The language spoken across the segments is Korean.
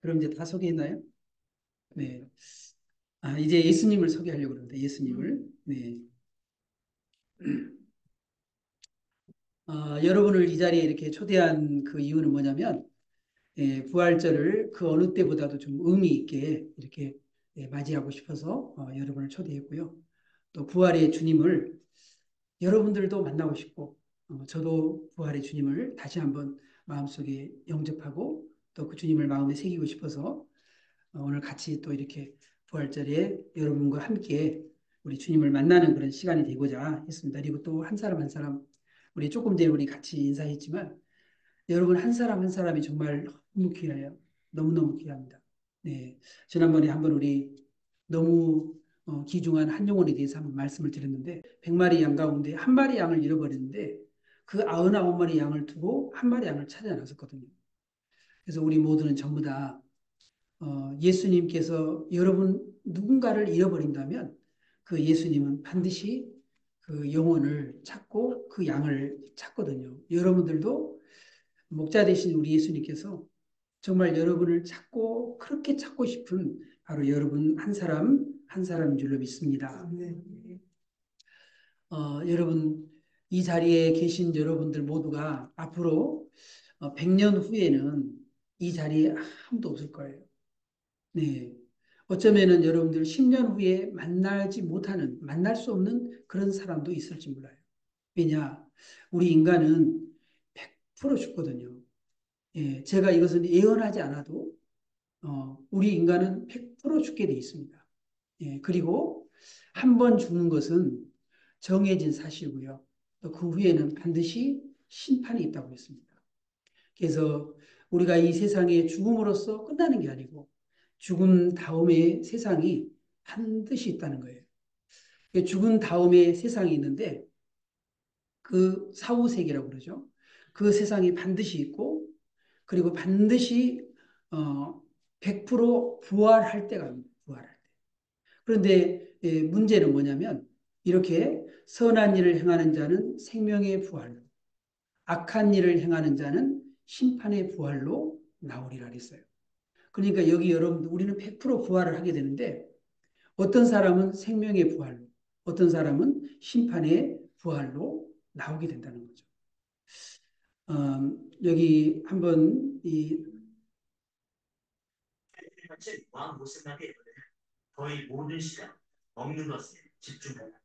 그럼 이제 다 소개했나요? 네. 아, 이제 예수님을 소개하려고 그러는데, 예수님을. 네. 여러분을 이 자리에 이렇게 초대한 그 이유는 뭐냐면, 부활절을 그 어느 때보다도 좀 의미 있게 이렇게 맞이하고 싶어서 여러분을 초대했고요. 또 부활의 주님을 여러분들도 만나고 싶고, 저도 부활의 주님을 다시 한번 마음속에 영접하고 또 그 주님을 마음에 새기고 싶어서 오늘 같이 또 이렇게 부활절에 여러분과 함께 우리 주님을 만나는 그런 시간이 되고자 했습니다. 그리고 또 한 사람 한 사람, 우리 조금 전에 우리 같이 인사했지만 여러분 한 사람 한 사람이 정말 너무 귀해요. 너무너무 귀합니다. 네. 지난번에 한번 우리 너무 귀중한 한 영혼에 대해서 한번 말씀을 드렸는데 100마리 양 가운데 한 마리 양을 잃어버렸는데 그 99마리 양을 두고 한 마리 양을 찾아 나섰거든요. 그래서 우리 모두는 전부 다 예수님께서 여러분 누군가를 잃어버린다면 그 예수님은 반드시 그 영혼을 찾고 그 양을 찾거든요. 여러분들도 목자 되신 우리 예수님께서 정말 여러분을 찾고 그렇게 찾고 싶은 바로 여러분 한 사람 한 사람인 줄로 믿습니다. 여러분 이 자리에 계신 여러분들 모두가 앞으로 100년 후에는 이 자리에 아무도 없을 거예요. 네. 어쩌면은 여러분들 10년 후에 만날 수 없는 그런 사람도 있을지 몰라요. 왜냐? 우리 인간은 100% 죽거든요. 예, 제가 이것은 예언하지 않아도, 우리 인간은 100% 죽게 돼 있습니다. 예, 그리고 한 번 죽는 것은 정해진 사실이고요. 또 그 후에는 반드시 심판이 있다고 했습니다. 그래서 우리가 이 세상에 죽음으로써 끝나는 게 아니고 죽음 다음에 세상이 반드시 있다는 거예요. 죽은 다음에 세상이 있는데 그 사후세계라고 그러죠. 그 세상이 반드시 있고 그리고 반드시 100% 부활할 때가 있습니다. 부활할 때. 그런데 문제는 뭐냐면 이렇게 선한 일을 행하는 자는 생명의 부활로 악한 일을 행하는 자는 심판의 부활로 나오리라 그랬어요. 그러니까 여기 여러분 우리는 100% 부활을 하게 되는데 어떤 사람은 생명의 부활로 어떤 사람은 심판의 부활로 나오게 된다는 거죠. 여기 한번 이 왕 모습나게 거의 모든 시간 먹는 것에 집중한다.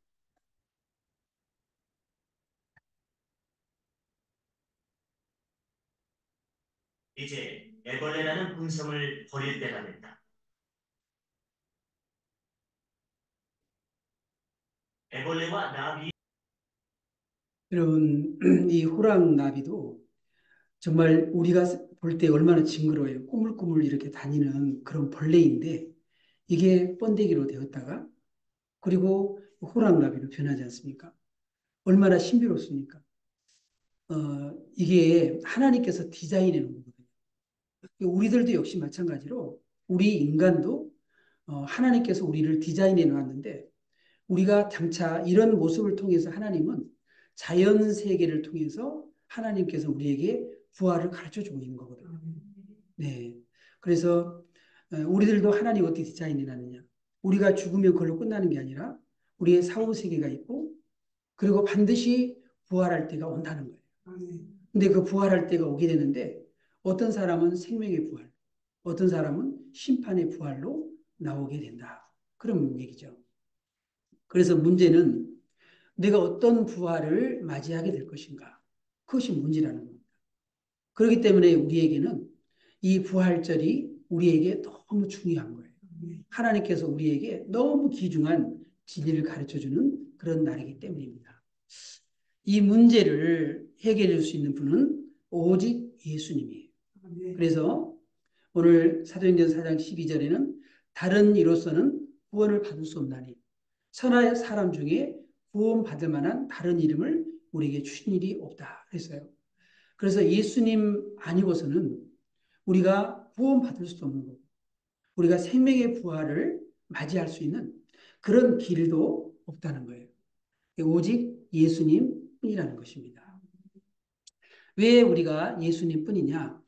이제 애벌레라는 본성을 버릴 때가 된다. 애벌레와 나비 여러분 이 호랑나비도 정말 우리가 볼 때 얼마나 징그러워요. 꾸물꾸물 이렇게 다니는 그런 벌레인데 이게 번데기로 되었다가 그리고 호랑나비로 변하지 않습니까? 얼마나 신비롭습니까? 이게 하나님께서 디자인해 놓은 거거든요. 우리들도 역시 마찬가지로 우리 인간도 하나님께서 우리를 디자인해 놨는데 우리가 장차 이런 모습을 통해서 하나님은 자연 세계를 통해서 하나님께서 우리에게 부활을 가르쳐 주고 있는 거거든요. 네. 그래서 우리들도 하나님 어떻게 디자인해 놨느냐. 우리가 죽으면 그걸로 끝나는 게 아니라 우리의 사후 세계가 있고 그리고 반드시 부활할 때가 온다는 거예요. 근데 그 부활할 때가 오게 되는데 어떤 사람은 생명의 부활, 어떤 사람은 심판의 부활로 나오게 된다. 그런 얘기죠. 그래서 문제는 내가 어떤 부활을 맞이하게 될 것인가. 그것이 문제라는 겁니다. 그렇기 때문에 우리에게는 이 부활절이 우리에게 너무 중요한 거예요. 하나님께서 우리에게 너무 귀중한 진리를 가르쳐 주는 그런 날이기 때문입니다. 이 문제를 해결해 줄 수 있는 분은 오직 예수님이에요. 그래서 오늘 사도행전 4장 12절에는 다른 이로서는 구원을 받을 수 없나니 천하의 사람 중에 구원받을 만한 다른 이름을 우리에게 주신 일이 없다 그랬어요. 그래서 예수님 아니고서는 우리가 구원받을 수 없는 거고 우리가 생명의 부활을 맞이할 수 있는 그런 길도 없다는 거예요. 오직 예수님뿐이라는 것입니다. 왜 우리가 예수님뿐이냐?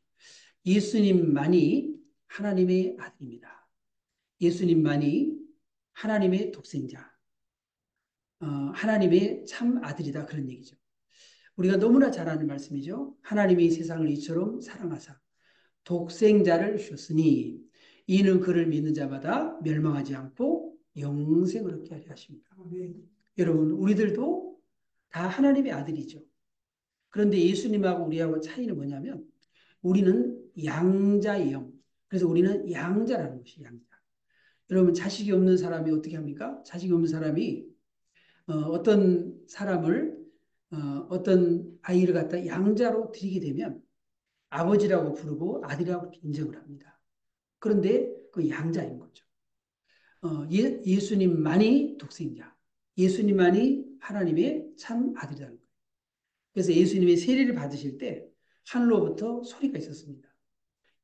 예수님만이 하나님의 아들입니다. 예수님만이 하나님의 독생자, 하나님의 참 아들이다. 그런 얘기죠. 우리가 너무나 잘 아는 말씀이죠. 하나님이 세상을 이처럼 사랑하사 독생자를 주셨으니 이는 그를 믿는 자마다 멸망하지 않고 영생을 얻게 하려 하십니다. 여러분, 우리들도 다 하나님의 아들이죠. 그런데 예수님하고 우리하고 차이는 뭐냐면 우리는 양자의 영. 그래서 우리는 양자라는 것이 양자. 여러분, 자식이 없는 사람이 어떻게 합니까? 자식이 없는 사람이 어떤 사람을 어떤 아이를 갖다 양자로 드리게 되면 아버지라고 부르고 아들이라고 인정을 합니다. 그런데 그 양자인 거죠. 예수님만이 독생자, 예수님만이 하나님의 참 아들이라는 거예요. 그래서 예수님의 세례를 받으실 때 하늘로부터 소리가 있었습니다.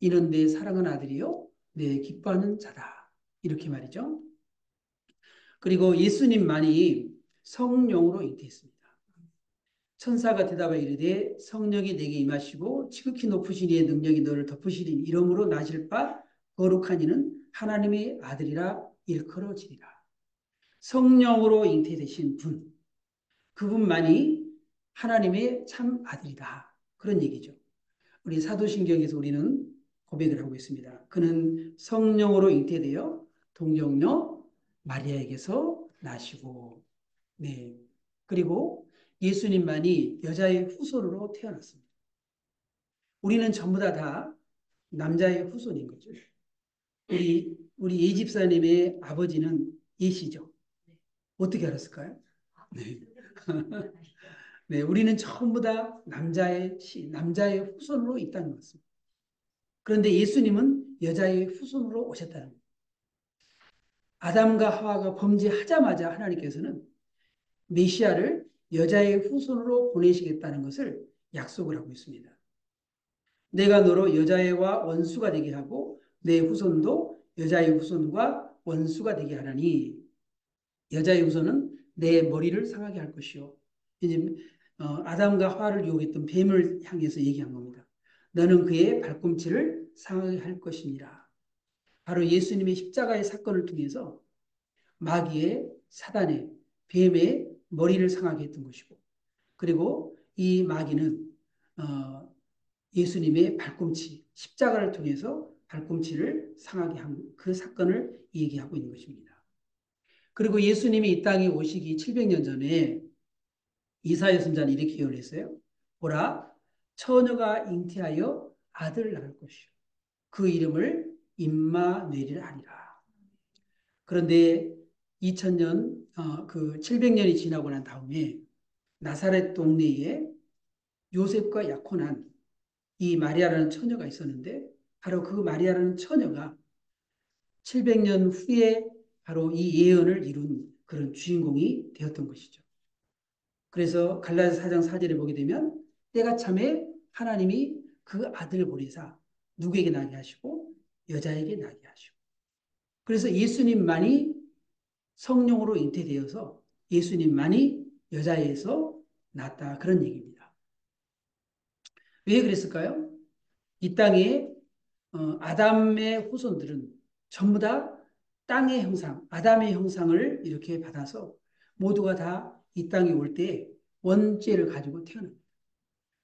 이는 내 사랑하는 아들이요, 내 기뻐하는 자다. 이렇게 말이죠. 그리고 예수님만이 성령으로 잉태했습니다. 천사가 대답하여 이르되 성령이 내게 임하시고 지극히 높으신 이의 능력이 너를 덮으시리니 이러므로 나실 바 거룩한 이는 하나님의 아들이라 일컬어지리라. 성령으로 잉태되신 분, 그분만이 하나님의 참 아들이다. 그런 얘기죠. 우리 사도신경에서 우리는 고백을 하고 있습니다. 그는 성령으로 잉태되어 동정녀 마리아에게서 나시고, 네. 그리고 예수님만이 여자의 후손으로 태어났습니다. 우리는 전부 다 남자의 후손인 거죠. 우리 예 집사님의 아버지는 예시죠. 어떻게 알았을까요? 네. 네, 우리는 전부 다 남자의 후손으로 있다는 것입니다. 그런데 예수님은 여자의 후손으로 오셨다는 거예요. 아담과 하와가 범죄하자마자 하나님께서는 메시아를 여자의 후손으로 보내시겠다는 것을 약속을 하고 있습니다. 내가 너로 여자애와 원수가 되게 하고 내 후손도 여자의 후손과 원수가 되게 하라니 여자의 후손은 내 머리를 상하게 할 것이요. 이제 아담과 하와를 유혹했던 뱀을 향해서 얘기한 겁니다. 너는 그의 발꿈치를 상하게 할 것이니라. 바로 예수님의 십자가의 사건을 통해서 마귀의 사단의 뱀의 머리를 상하게 했던 것이고 그리고 이 마귀는 예수님의 발꿈치 십자가를 통해서 발꿈치를 상하게 한 그 사건을 얘기하고 있는 것입니다. 그리고 예수님이 이 땅에 오시기 700년 전에 이사야 선자는 이렇게 예언을 했어요. 보라, 처녀가 잉태하여 아들을 낳을 것이요. 그 이름을 임마누엘이라 하리라. 그런데 2000년, 그 700년이 지나고 난 다음에 나사렛 동네에 요셉과 약혼한 이 마리아라는 처녀가 있었는데 바로 그 마리아라는 처녀가 700년 후에 바로 이 예언을 이룬 그런 주인공이 되었던 것이죠. 그래서 갈라디아 4장 4절에 보게 되면 때가 참에 하나님이 그 아들을 보내사 누구에게 나게 하시고 여자에게 나게 하시고 그래서 예수님만이 성령으로 잉태되어서 예수님만이 여자에서 낳았다 그런 얘기입니다. 왜 그랬을까요? 이 땅에 아담의 후손들은 전부 다 땅의 형상, 아담의 형상을 이렇게 받아서 모두가 다 이 땅에 올 때 원죄를 가지고 태어납니다.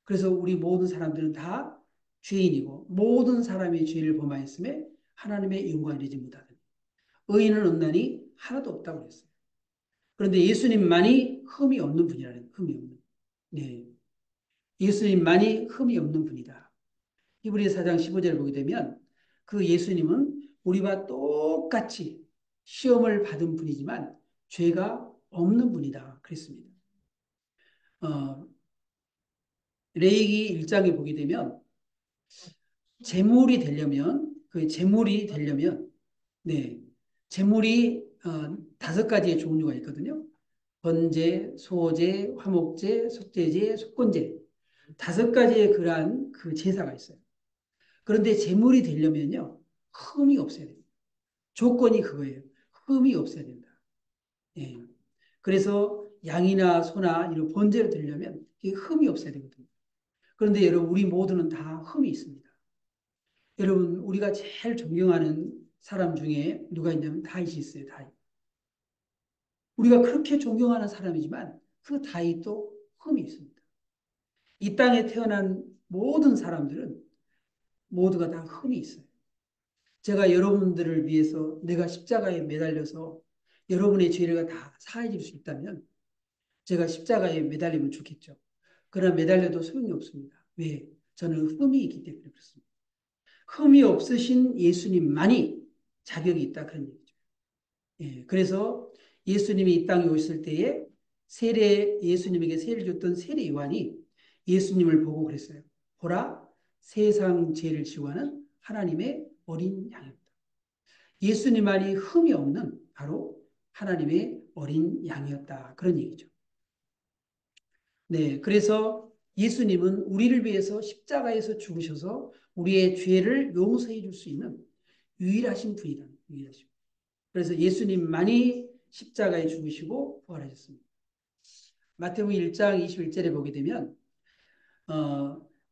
그래서 우리 모든 사람들은 다 죄인이고 모든 사람이 죄를 범하였음에 하나님의 영광을 이루지 못하더니 의인은 없나니 하나도 없다고 그랬어요. 그런데 예수님만이 흠이 없는 분이라는 흠이 없는. 네. 예수님만이 흠이 없는 분이다. 히브리서 4장 15절을 보게 되면 그 예수님은 우리와 똑같이 시험을 받은 분이지만 죄가 없는 분이다. 그랬습니다. 레위기 1장에 보게 되면 재물이 되려면 네 재물이 5가지의 종류가 있거든요. 번제, 소제, 화목제, 속죄제, 속건제 5가지의 그러한 그 제사가 있어요. 그런데 재물이 되려면요 흠이 없어야 됩니다. 조건이 그거예요. 흠이 없어야 된다. 예. 그래서 양이나 소나 이런 번제를 드리려면 이 흠이 없어야 되거든요. 그런데 여러분 우리 모두는 다 흠이 있습니다. 여러분, 우리가 제일 존경하는 사람 중에 누가 있냐면 다윗이 있어요, 다윗. 우리가 그렇게 존경하는 사람이지만 그 다윗도 흠이 있습니다. 이 땅에 태어난 모든 사람들은 모두가 다 흠이 있어요. 제가 여러분들을 위해서 내가 십자가에 매달려서 여러분의 죄를 다 사해 줄 수 있다면 제가 십자가에 매달리면 좋겠죠. 그러나 매달려도 소용이 없습니다. 왜? 저는 흠이 있기 때문에 그렇습니다. 흠이 없으신 예수님만이 자격이 있다 그런 얘기죠. 예, 그래서 예수님이 이 땅에 오셨을 때에 예수님에게 세례를 줬던 세례 요한이 예수님을 보고 그랬어요. 보라, 세상 죄를 지고하는 하나님의 어린 양입니다. 예수님만이 흠이 없는 바로 하나님의 어린 양이었다. 그런 얘기죠. 네, 그래서 예수님은 우리를 위해서 십자가에서 죽으셔서 우리의 죄를 용서해 줄 수 있는 유일하신 분이다. 유일하신. 그래서 예수님만이 십자가에 죽으시고 부활하셨습니다. 마태복음 1장 21절에 보게 되면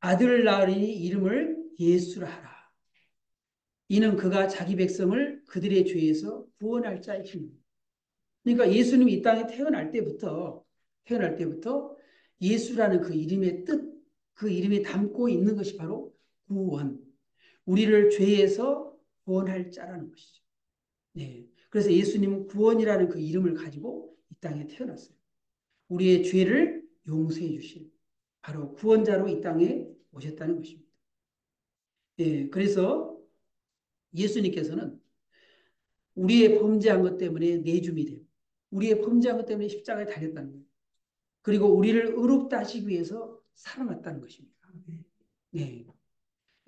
아들 낳으리니 이름을 예수라 하라. 이는 그가 자기 백성을 그들의 죄에서 구원할 자이십니다. 그러니까 예수님이 이 땅에 태어날 때부터 예수라는 그 이름의 뜻, 그 이름이 담고 있는 것이 바로 구원. 우리를 죄에서 구원할 자라는 것이죠. 네. 그래서 예수님은 구원이라는 그 이름을 가지고 이 땅에 태어났어요. 우리의 죄를 용서해 주신 바로 구원자로 이 땅에 오셨다는 것입니다. 네. 그래서 예수님께서는 우리의 범죄한 것 때문에 내줌이 되고 우리의 범죄한 것 때문에 십자가에 달렸다는 거예요. 그리고 우리를 의롭다 하시기 위해서 살아났다는 것입니다. 네.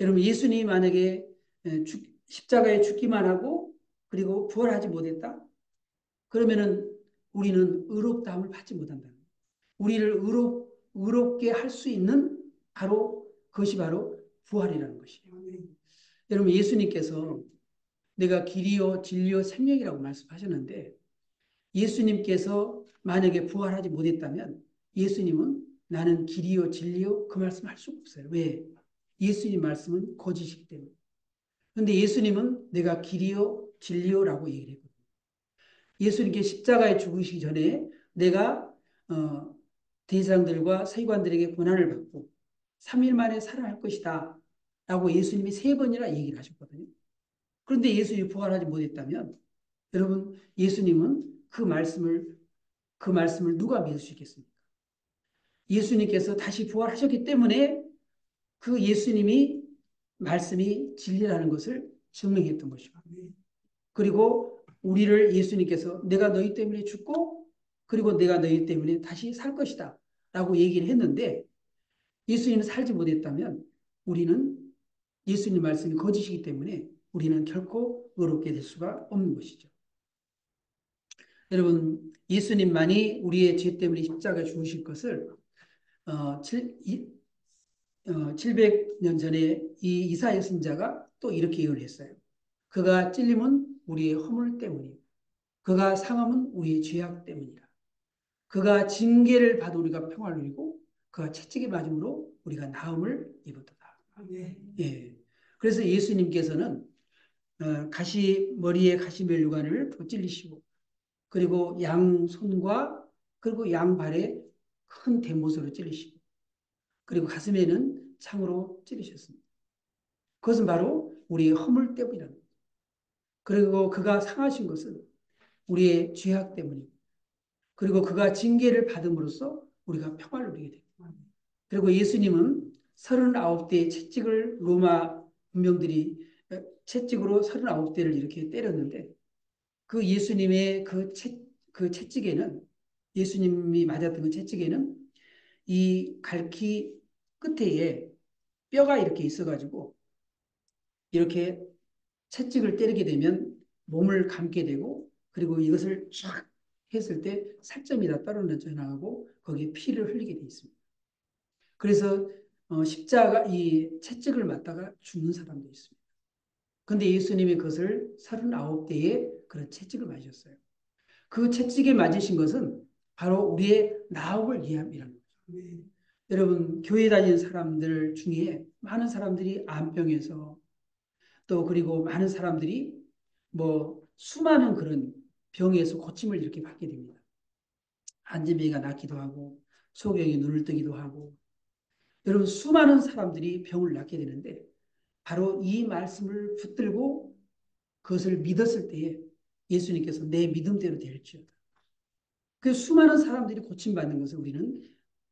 여러분, 예수님이 만약에 십자가에 죽기만 하고 그리고 부활하지 못했다? 그러면은 우리는 의롭다함을 받지 못한다. 우리를 의롭게 할 수 있는 바로 그것이 바로 부활이라는 것이에요. 여러분, 예수님께서 내가 길이요 진리요 생명이라고 말씀하셨는데 예수님께서 만약에 부활하지 못했다면 예수님은 나는 길이요 진리요 그 말씀할 수가 없어요. 왜? 예수님 말씀은 거짓이기 때문에. 그런데 예수님은 내가 길이요 진리요라고 얘기를 했거든요. 예수님께 십자가에 죽으시기 전에 내가 어, 대장들과 서기관들에게 고난을 받고 3일 만에 살아날 것이다 라고 예수님이 3번이나 얘기를 하셨거든요. 그런데 예수님이 부활하지 못했다면 여러분 예수님은 그 말씀을 누가 믿을 수 있겠습니까? 예수님께서 다시 부활하셨기 때문에 그 예수님이 말씀이 진리라는 것을 증명했던 것이고 그리고 우리를 예수님께서 내가 너희 때문에 죽고 그리고 내가 너희 때문에 다시 살 것이다 라고 얘기를 했는데 예수님은 살지 못했다면 우리는 예수님 말씀이 거짓이기 때문에 우리는 결코 의롭게 될 수가 없는 것이죠. 여러분 예수님만이 우리의 죄 때문에 십자가에 죽으실 것을 700년 전에 이 이사야 선지자가 또 이렇게 예언을 했어요. 그가 찔림은 우리의 허물 때문이고 그가 상함은 우리의 죄악 때문이라. 그가 징계를 받아 우리가 평화를 누리고 그가 채찍에 맞음으로 우리가 나음을 입었도다. 예. 그래서 예수님께서는 머리에 가시면류관을 찔리시고 그리고 양 손과 그리고 양 발에 큰 대못으로 찔리시고 그리고 가슴에는 창으로 찌르셨습니다. 그것은 바로 우리의 허물 때문이라는 거예요. 그리고 그가 상하신 것은 우리의 죄악 때문이고 그리고 그가 징계를 받음으로써 우리가 평화를 누리게 됩니다. 그리고 예수님은 39대의 채찍을 로마 군병들이 채찍으로 39대를 이렇게 때렸는데 그 예수님의 그 채찍에는 예수님이 맞았던 그 채찍에는 이 갈퀴 끝에 뼈가 이렇게 있어가지고 이렇게 채찍을 때리게 되면 몸을 감게 되고 그리고 이것을 쫙 했을 때 살점이 다 떨어져 나가고 거기에 피를 흘리게 돼 있습니다. 그래서 십자가 이 채찍을 맞다가 죽는 사람도 있습니다. 근데 예수님이 그것을 39대의 그런 채찍을 맞으셨어요. 그 채찍에 맞으신 것은 바로 우리의 나음을 위함이라는 거죠. 여러분 교회 다니는 사람들 중에 많은 사람들이 암병에서 또 그리고 많은 사람들이 뭐 수많은 그런 병에서 고침을 이렇게 받게 됩니다. 안진뱅이가 낫기도 하고 소경이 눈을 뜨기도 하고 여러분 수많은 사람들이 병을 낫게 되는데 바로 이 말씀을 붙들고 그것을 믿었을 때에 예수님께서 내 믿음대로 될지어다. 그 수많은 사람들이 고침받는 것을 우리는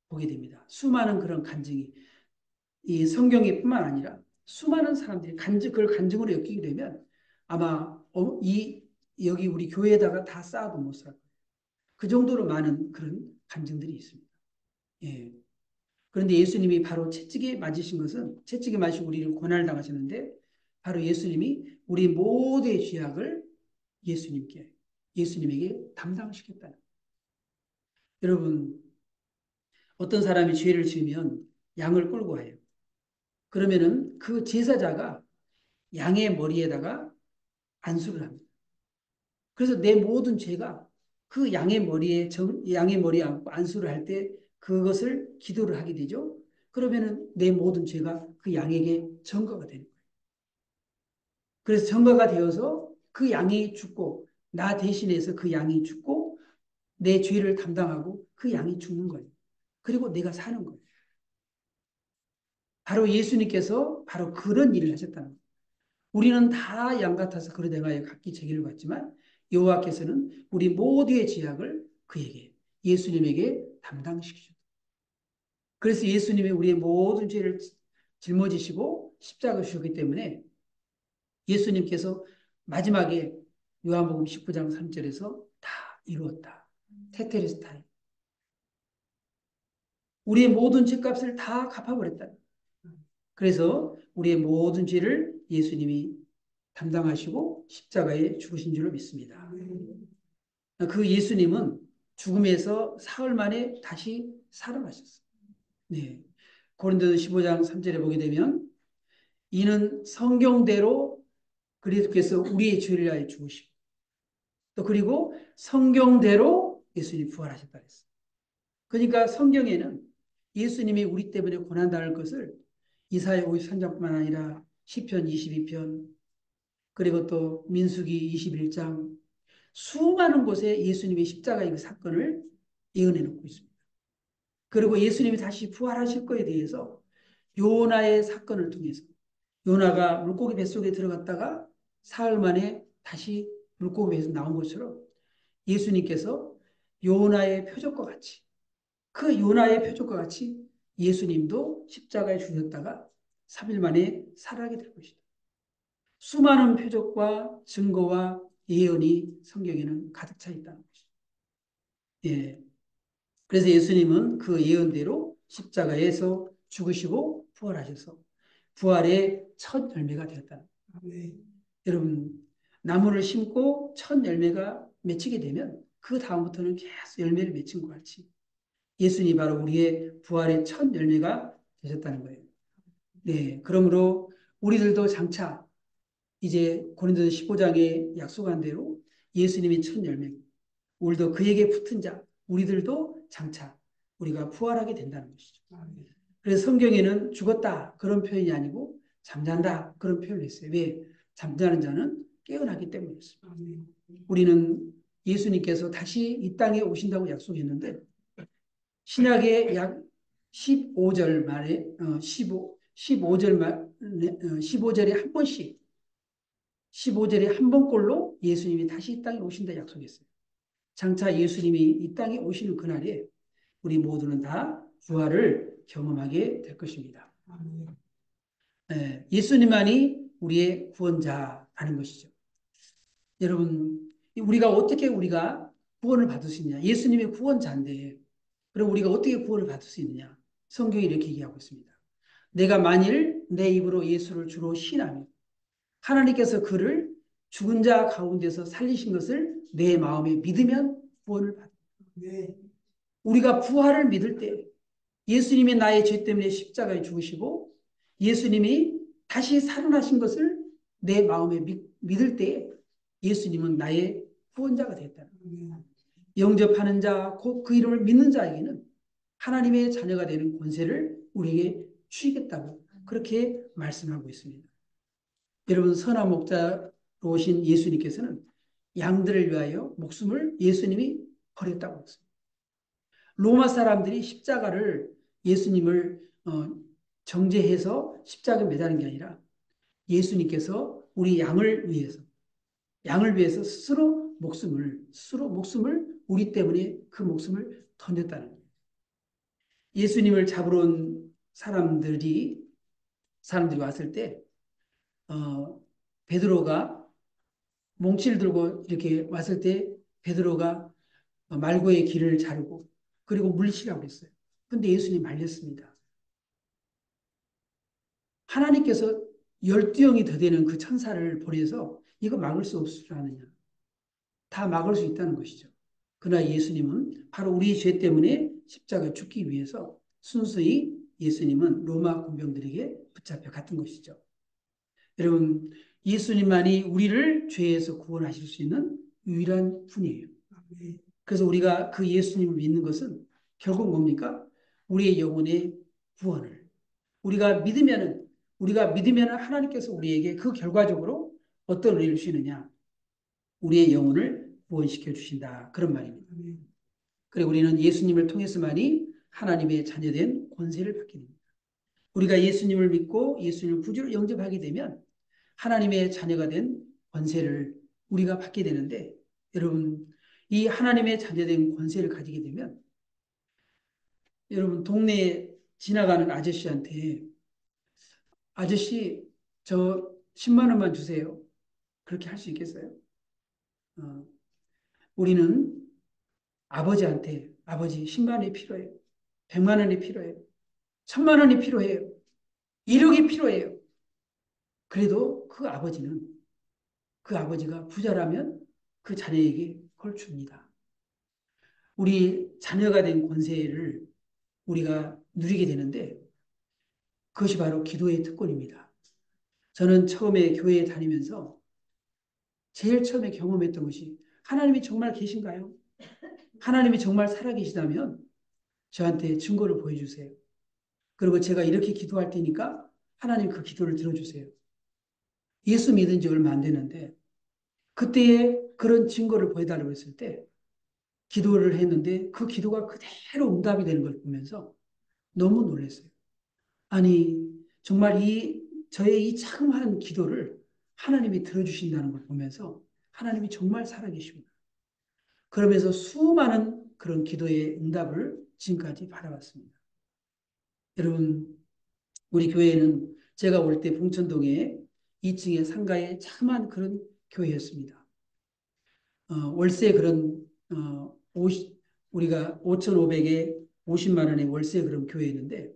보게 됩니다. 수많은 그런 간증이 이 성경에뿐만 아니라 수많은 사람들이 그걸 간증으로 엮이게 되면 아마 이 여기 우리 교회에다가 다 쌓아도 못 살 거예요. 그 정도로 많은 그런 간증들이 있습니다. 예. 그런데 예수님이 바로 채찍에 맞으신 것은 채찍에 맞으시고 우리를 고난을 당하셨는데 바로 예수님이 우리 모두의 죄악을 예수님에게 담당시켰다는. 여러분 어떤 사람이 죄를 지으면 양을 끌고 와요. 그러면은 그 제사자가 양의 머리에다가 안수를 합니다. 그래서 내 모든 죄가 그 양의 머리에 안고 안수를 할 때 그것을 기도를 하게 되죠. 그러면은 내 모든 죄가 그 양에게 전가가 되는 거예요. 그래서 전가가 되어서 그 양이 죽고 나 대신해서 그 양이 죽고 내 죄를 담당하고 그 양이 죽는 거예요. 그리고 내가 사는 거예요. 바로 예수님께서 바로 그런 일을 하셨다는 거예요. 우리는 다 양 같아서 그러다가 각기 죄를 받지만 여호와께서는 우리 모두의 죄악을 그에게 예수님에게 담당시키셨다. 그래서 예수님이 우리의 모든 죄를 짊어지시고 십자가 주셨기 때문에 예수님께서 마지막에 요한복음 19장 3절에서 다 이루었다. 테텔레스타이. 우리의 모든 죄값을 다 갚아버렸다. 그래서 우리의 모든 죄를 예수님이 담당하시고 십자가에 죽으신 줄로 믿습니다. 그 예수님은 죽음에서 사흘 만에 다시 살아나셨어요. 네. 고린도서 15장 3절에 보게 되면 이는 성경대로 그리스도께서 우리의 죄를 위하여 죽으시고 또 그리고 성경대로 예수님이 부활하셨다 그랬어요. 그러니까 성경에는 예수님이 우리 때문에 고난당할 것을 이사야 53장뿐만 아니라 시편 22편 그리고 또 민수기 21장 수많은 곳에 예수님의 십자가의 그 사건을 예언해 놓고 있습니다. 그리고 예수님이 다시 부활하실 거에 대해서 요나의 사건을 통해서 요나가 물고기 뱃속에 들어갔다가 사흘 만에 다시 물고기 배에서 나온 것처럼 예수님께서 요나의 표적과 같이 그 요나의 표적과 같이 예수님도 십자가에 죽였다가 3일 만에 살아나게 될 것이다. 수많은 표적과 증거와 예언이 성경에는 가득 차 있다는 것이죠. 예. 그래서 예수님은 그 예언대로 십자가에서 죽으시고 부활하셔서 부활의 첫 열매가 되었다는 거예요. 네. 여러분 나무를 심고 첫 열매가 맺히게 되면 그 다음부터는 계속 열매를 맺힌 것 같이 예수님이 바로 우리의 부활의 첫 열매가 되셨다는 거예요. 네, 그러므로 우리들도 장차 이제 고린도서 15장에 약속한 대로 예수님이 첫 열매, 우리도 그에게 붙은 자, 우리들도 장차 우리가 부활하게 된다는 것이죠. 그래서 성경에는 죽었다 그런 표현이 아니고 잠잔다 그런 표현을 했어요. 왜? 잠자는 자는 깨어나기 때문이었습니다. 우리는 예수님께서 다시 이 땅에 오신다고 약속했는데 신약의 약 15절 말에 15절 말 15절에 한 번씩 15절에 한 번꼴로 예수님이 다시 이 땅에 오신다 약속했어요. 장차 예수님이 이 땅에 오시는 그날에 우리 모두는 다 부활을 경험하게 될 것입니다. 예수님만이 우리의 구원자라는 것이죠. 여러분, 우리가 구원을 받을 수 있냐? 예수님의 구원자인데, 그럼 우리가 어떻게 구원을 받을 수 있느냐? 성경이 이렇게 얘기하고 있습니다. 내가 만일 내 입으로 예수를 주로 신하며 하나님께서 그를 죽은 자 가운데서 살리신 것을 내 마음에 믿으면 구원을 받는다. 네. 우리가 부활을 믿을 때 예수님이 나의 죄 때문에 십자가에 죽으시고 예수님이 다시 살아나신 것을 내 마음에 믿을 때 예수님은 나의 구원자가 됐다는 거예요. 영접하는 자, 곧 그 이름을 믿는 자에게는 하나님의 자녀가 되는 권세를 우리에게 주시겠다고 그렇게 말씀하고 있습니다. 여러분, 선한 목자로 오신 예수님께서는 양들을 위하여 목숨을 예수님이 버렸다고 했습니다. 로마 사람들이 십자가를 예수님을 정죄해서 십자가에 매다는 게 아니라 예수님께서 우리 양을 위해서 스스로 목숨을 우리 때문에 그 목숨을 던졌다는 거예요. 예수님을 잡으러 온 사람들이 왔을 때 베드로가 몽치를 들고 이렇게 왔을 때 베드로가 말고의 길을 자르고 그리고 물리치라고 했어요. 근데 예수님 말렸습니다. 하나님께서 12영이 더 되는 그 천사를 보내서 이거 막을 수 없을 줄 아느냐. 다 막을 수 있다는 것이죠. 그러나 예수님은 바로 우리 죄 때문에 십자가에 죽기 위해서 순수히 예수님은 로마 군병들에게 붙잡혀 갔던 것이죠. 여러분, 예수님만이 우리를 죄에서 구원하실 수 있는 유일한 분이에요. 그래서 우리가 그 예수님을 믿는 것은 결국 뭡니까? 우리의 영혼의 구원을. 우리가 믿으면은 하나님께서 우리에게 그 결과적으로 어떤 은혜를 주시느냐? 우리의 영혼을 구원시켜 주신다. 그런 말입니다. 그리고 우리는 예수님을 통해서만이 하나님의 자녀된 권세를 받게 됩니다. 우리가 예수님을 믿고 예수님을 구주로 영접하게 되면 하나님의 자녀가 된 권세를 우리가 받게 되는데, 여러분, 이 하나님의 자녀된 권세를 가지게 되면 여러분 동네에 지나가는 아저씨한테 아저씨 저 10만 원만 주세요. 그렇게 할 수 있겠어요? 어, 우리는 아버지한테 아버지 10만 원이 필요해요. 100만 원이 필요해요. 1000만 원이 필요해요. 1억이 필요해요. 그래도 그 아버지가 부자라면 그 자녀에게 그걸 줍니다. 우리 자녀가 된 권세를 우리가 누리게 되는데 그것이 바로 기도의 특권입니다. 저는 처음에 교회에 다니면서 제일 처음에 경험했던 것이 하나님이 정말 계신가요? 하나님이 정말 살아계시다면 저한테 증거를 보여주세요. 그리고 제가 이렇게 기도할 테니까 하나님 그 기도를 들어주세요. 예수 믿은 지 얼마 안 되는데 그때에 그런 증거를 보여달라고 했을 때 기도를 했는데 그 기도가 그대로 응답이 되는 걸 보면서 너무 놀랐어요. 아니, 정말 저의 이 자그마한 기도를 하나님이 들어주신다는 걸 보면서 하나님이 정말 살아계시구나. 그러면서 수많은 그런 기도의 응답을 지금까지 받아왔습니다. 여러분, 우리 교회는 제가 올 때 봉천동에 2층에 상가에 자그마한 그런 교회였습니다. 월세 그런, 우리가 5,500에 50만 원의 월세 그런 교회였는데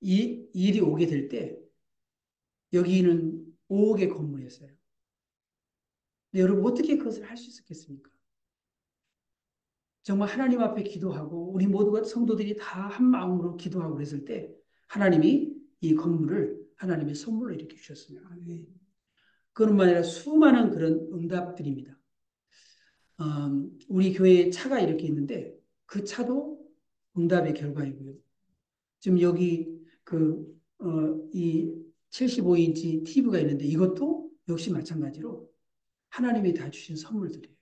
이 일이 오게 될 때 여기는 5억의 건물이었어요. 근데 여러분 어떻게 그것을 할 수 있었겠습니까? 정말 하나님 앞에 기도하고 우리 모두가 성도들이 다 한 마음으로 기도하고 그랬을 때 하나님이 이 건물을 하나님의 선물로 이렇게 주셨습니다. 그뿐만 아니라 수많은 그런 응답들입니다. 우리 교회에 차가 이렇게 있는데 그 차도 응답의 결과이고요. 지금 여기 이 75인치 TV가 있는데 이것도 역시 마찬가지로 하나님이 다 주신 선물들이에요.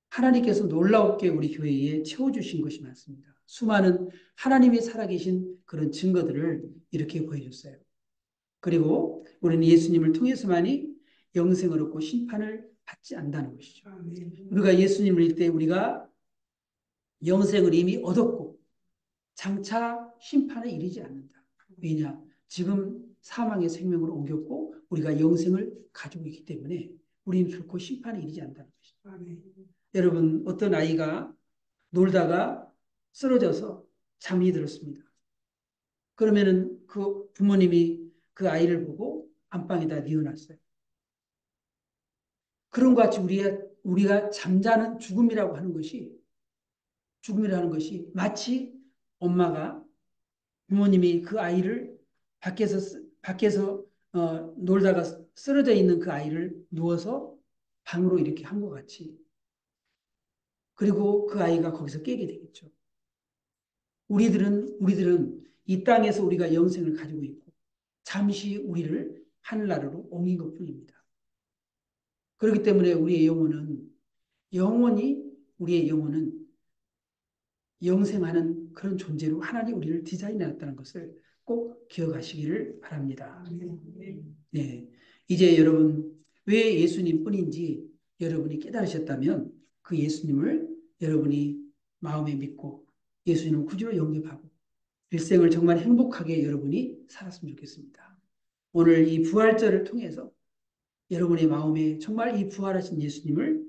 하나님께서 놀라웠게 우리 교회에 채워주신 것이 많습니다. 수많은 하나님이 살아계신 그런 증거들을 이렇게 보여줬어요. 그리고 우리는 예수님을 통해서만이 영생을 얻고 심판을 받지 않는다는 것이죠. 우리가 예수님을 믿을 때 우리가 영생을 이미 얻었고 장차 심판에 이르지 않는다. 왜냐? 지금 사망의 생명으로 옮겼고 우리가 영생을 가지고 있기 때문에 우리는 결코 심판에 이르지 않는다는 것이죠. 여러분, 어떤 아이가 놀다가 쓰러져서 잠이 들었습니다. 그러면은 그 부모님이 그 아이를 보고 안방에다 뉘어놨어요. 그런 것 같이 우리가 잠자는 죽음이라는 것이 마치 엄마가 부모님이 그 아이를 밖에서 놀다가 쓰러져 있는 그 아이를 누워서 방으로 이렇게 한 것 같이 그리고 그 아이가 거기서 깨게 되겠죠. 우리들은 이 땅에서 우리가 영생을 가지고 있고 잠시 우리를 하늘나라로 옮긴 것뿐입니다. 그렇기 때문에 영원히 우리의 영혼은 영생하는 그런 존재로 하나님 우리를 디자인해 놨다는 것을 꼭 기억하시기를 바랍니다. 네. 이제 여러분, 왜 예수님 뿐인지 여러분이 깨달으셨다면 그 예수님을 여러분이 마음에 믿고 예수님을 구주로 영접하고 일생을 정말 행복하게 여러분이 살았으면 좋겠습니다. 오늘 이 부활절을 통해서 여러분의 마음에 정말 이 부활하신 예수님을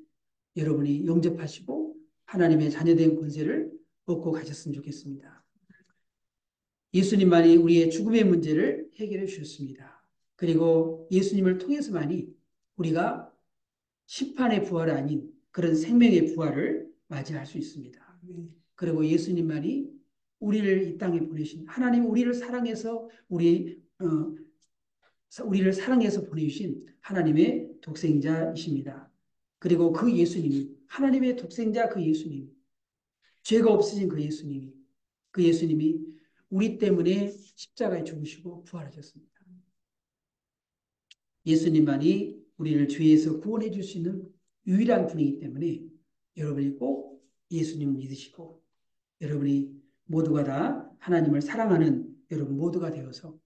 여러분이 영접하시고 하나님의 자녀된 권세를 얻고 가셨으면 좋겠습니다. 예수님만이 우리의 죽음의 문제를 해결해 주셨습니다. 그리고 예수님을 통해서만이 우리가 심판의 부활이 아닌 그런 생명의 부활을 맞이할 수 있습니다. 그리고 예수님만이 우리를 이 땅에 보내신 하나님 우리를 사랑해서 우리를 사랑해서 보내주신 하나님의 독생자이십니다. 그리고 그 예수님이 하나님의 독생자 그 예수님 죄가 없으신 그 예수님이 우리 때문에 십자가에 죽으시고 부활하셨습니다. 예수님만이 우리를 죄에서 구원해 줄 수 있는 유일한 분이기 때문에 여러분이 꼭 예수님을 믿으시고 여러분이 모두가 다 하나님을 사랑하는 여러분 모두가 되어서